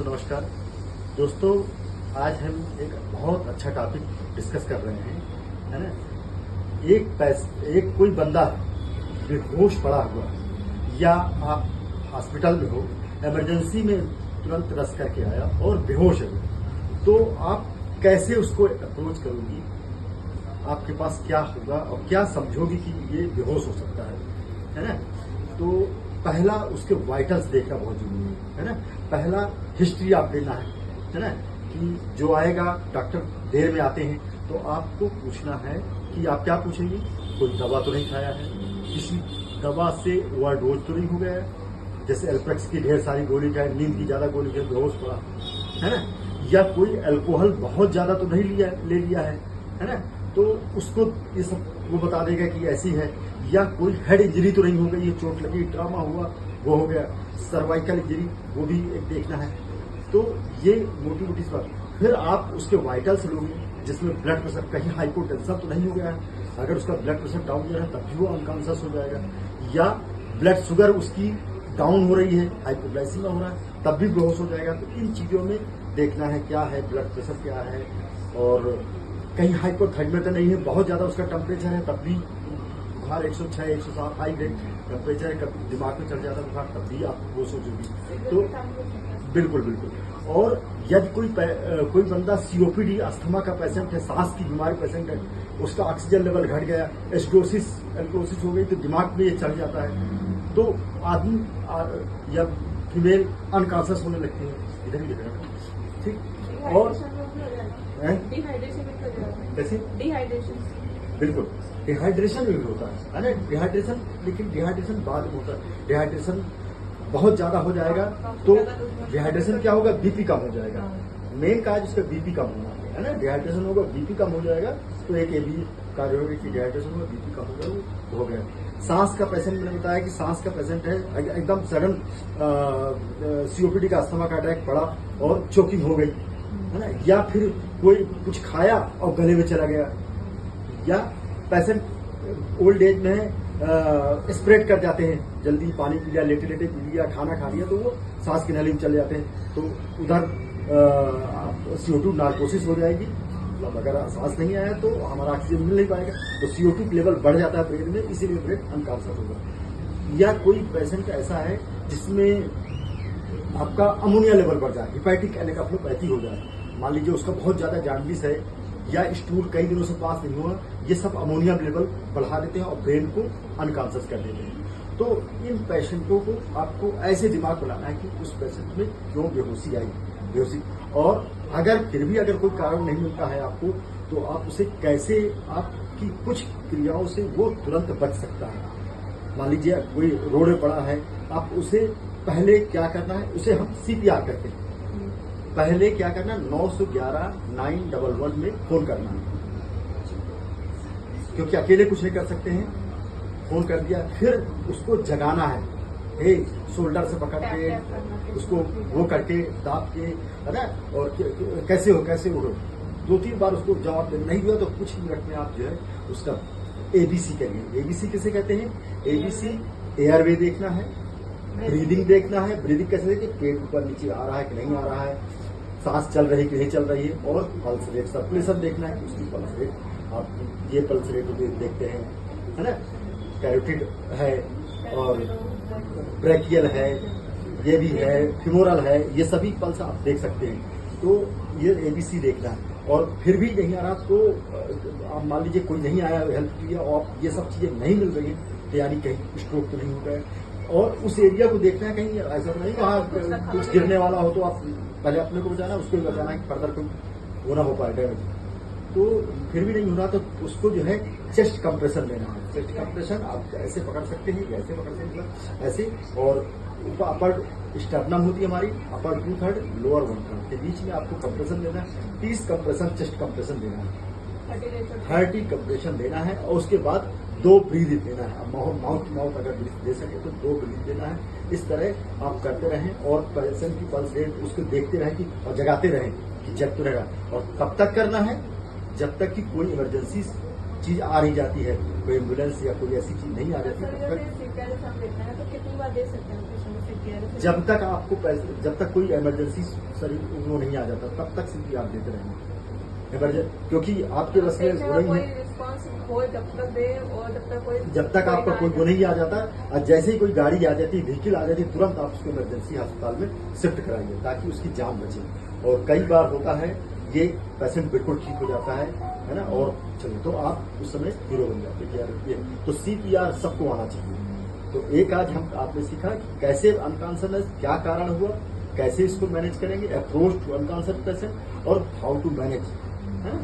दोस्तों नमस्कार। दोस्तों आज हम एक बहुत अच्छा टॉपिक डिस्कस कर रहे हैं, है ना। एक कोई बंदा बेहोश पड़ा हुआ या आप हॉस्पिटल में हो, इमरजेंसी में तुरंत रस करके आया और बेहोश है, तो आप कैसे उसको अप्रोच करोगी, आपके पास क्या होगा और क्या समझोगी कि ये बेहोश हो सकता है ना। तो पहला उसके वाइटल्स देखना बहुत जरूरी है ना। पहला हिस्ट्री आप देना है ना, कि जो आएगा डॉक्टर देर में आते हैं तो आपको पूछना है कि आप क्या पूछेंगे, कोई दवा तो नहीं खाया है, किसी दवा से ओवरडोज तो नहीं हो गया है, जैसे एल्प्रेक्स की ढेर सारी गोली खाए, नींद की ज्यादा गोली खाए बेहोश पड़ा है ना, या कोई अल्कोहल बहुत ज्यादा तो नहीं ले लिया है ना, तो उसको ये सब वो बता देगा कि ऐसी है। या कोई हेड इंजरी तो नहीं हो गई, ये चोट लगी, ट्रामा हुआ, वो हो गया, सर्वाइकल इंजरी, वो भी एक देखना है। तो ये मोटी मोटी बात। फिर आप उसके वाइटल्स लोगे, जिसमें ब्लड प्रेशर कहीं हाइपोटेंशन तो नहीं हो गया है। अगर उसका ब्लड प्रेशर डाउन हो रहा है तब भी वो अनकॉन्शियस हो जाएगा, या ब्लड शुगर उसकी डाउन हो रही है, हाइपोग्लाइसीमिया हो रहा है, तब भी बेहोश हो जाएगा। तो इन चीजों में देखना है क्या है, ब्लड प्रेशर क्या है, और कहीं हाइपोथर्मिया तो नहीं है, बहुत ज्यादा उसका टेम्परेचर है तब भी बुखार 106 107 हाई ग्रेड टेम्परेचर है, कभी दिमाग में चढ़ जाता बुखार तब भी आप वो सोचोगी। तो बिल्कुल बिल्कुल। और यदि कोई बंदा सीओपीडी अस्थमा का पेशेंट है, सांस की बीमारी पेशेंट है, उसका ऑक्सीजन लेवल घट गया, एल्कोसिस हो गई, तो दिमाग में ये चढ़ जाता है, तो आदमी या फीमेल अनकॉन्शियस होने लगती है। इधर ही देखना ठीक। और कैसे डिहाइड्रेशन, बिल्कुल डिहाइड्रेशन भी होता है ना, डिहाइड्रेशन, लेकिन डिहाइड्रेशन बाद में होता है। डिहाइड्रेशन बहुत ज्यादा हो जाएगा तो डिहाइड्रेशन क्या होगा, बीपी कम हो जाएगा। मेन काज उसका बीपी कम होना है ना। डिहाइड्रेशन होगा, बीपी कम हो जाएगा, तो एक ये भी कार्य होगा कि डिहाइड्रेशन होगा, बीपी कम हो जाएगा, हो गया। सांस का पेशेंट, मैंने बताया कि सांस का पेशेंट है, एकदम सडन सीओपीडी का अस्थमा का अटैक पड़ा और चोकिंग हो गई है ना, या फिर कोई कुछ खाया और गले में चला गया, या पेशेंट ओल्ड एज में है, स्प्रेड कर जाते हैं, जल्दी पानी पी लिया, लेटे लेटे पी लिया, खाना खा लिया, तो वो सांस की नली में चले जाते हैं, तो उधर CO2 नार्कोसिस हो जाएगी। मतलब अगर सांस नहीं आया तो हमारा ऑक्सीजन मिल नहीं पाएगा, तो CO2 लेवल बढ़ जाता है ब्रेन में, इसीलिए ब्रेन अनकॉन्शियस होगा। या कोई पेशेंट ऐसा है जिसमें आपका अमोनिया लेवल बढ़ जाए, हिपैटिक एनकेफेलोपैथी हो जाए, मान लीजिए उसका बहुत ज्यादा जॉन्डिस है, या स्टूल कई दिनों से पास नहीं हुआ, ये सब अमोनिया लेवल बढ़ा देते हैं और ब्रेन को अनकॉन्शियस कर देते हैं। तो इन पेशेंटों को आपको ऐसे दिमाग बनाना है कि उस पेशेंट में क्यों बेहोशी आई, बेहोशी, और फिर भी अगर कोई कारण नहीं मिलता है आपको, तो आप उसे कैसे, आपकी कुछ क्रियाओं से वो तुरंत बच सकता है। मान लीजिए कोई रोड में पड़ा है, आप उसे पहले क्या करना है, उसे हम CPR करते हैं, पहले क्या करना, 911 911 में फोन करना है, क्योंकि अकेले कुछ नहीं कर सकते हैं। फोन कर दिया, फिर उसको जगाना है, शोल्डर से पकड़ के उसको वो करके दाब के, है ना, और कैसे हो 2-3 बार उसको जवाब नहीं हुआ तो कुछ मिनट में आप जो है उसका ABC करिए। ABC किसे कहते हैं, ABC एयरवे देखना है, ब्रीदिंग देखना है। ब्रीदिंग कैसे देखिए, पेट ऊपर नीचे आ रहा है कि नहीं आ रहा है, सांस चल रही है कि नहीं चल रही है, और पल्स रेट, सर्कुलेशन देखना है कि उसकी पल्स रेट, आप ये पल्स रेट देखते हैं, है ना, कैरोटिड है और ब्रैकियल है, ये भी है, फिमोरल है, ये सभी पल्स आप देख सकते हैं। तो ये ABC देखना है। और फिर भी नहीं आ रहा तो आप मान लीजिए कोई नहीं आया हेल्प के लिए और ये सब चीजें नहीं मिल रही है, तो यानी कहीं स्ट्रोक तो नहीं हो गया है। और उस एरिया को देखना है, कहीं ऐसा तो नहीं वहाँ कुछ गिरने वाला हो, तो आप पहले अपने को बचाना, उसको भी बचाना है कि फर्दर कोई वो ना हो पाए डैमेज। तो फिर भी नहीं हो रहा तो उसको जो है चेस्ट कंप्रेशन लेना है। चेस्ट कंप्रेशन आप ऐसे पकड़ सकते हैं, ऐसे पकड़ सकते हैं, ऐसे, और अपर स्टर्नम होती है हमारी, अपर 2/3 लोअर 1/3 के बीच में आपको कंप्रेशन लेना है। 30 कंप्रेशन चेस्ट कंप्रेशन देना है, 30 कंप्रेशन देना है, और उसके बाद 2 ब्रीथ देना है। माउथ टू माउथ अगर ब्रीथ दे सके तो 2 ब्रीथ देना है। इस तरह आप करते रहें और पेशेंट की पल्स रेट उसको देखते रहें कि, और जगाते रहें कि जग तो रहेगा। और कब तक करना है, जब तक कि कोई इमरजेंसी चीज आ रही जाती है, कोई एम्बुलेंस या कोई ऐसी चीज नहीं आ जाती, तब तक। कितनी बार दे सकते हैं जब तक आपको पैसे, जब तक कोई इमरजेंसी शरीर वो नहीं आ जाता तब तक सीपीआर देते रहेंगे। क्योंकि आपके बस में कोई रिस्पॉन्स हो जब तक दे, और जब तक आपका कोई वो नहीं आ जाता, और जैसे ही कोई गाड़ी आ जाती, व्हीकल आ जाती, तुरंत आप उसको इमरजेंसी अस्पताल में शिफ्ट कराइए ताकि उसकी जान बचे। और कई बार होता है ये पेशेंट बिल्कुल ठीक हो जाता है ना, और चलिए तो आप उस समय हीरो बन जाते हैं कि यार तो सीपीआर सबको आना चाहिए। तो एक आज हम आपने सीखा कि कैसे अनकॉन्शियसनेस, क्या कारण हुआ, कैसे इसको मैनेज करेंगे, अप्रोच टू अनकॉन्शियस पेशेंट और हाउ टू मैनेज, है ना।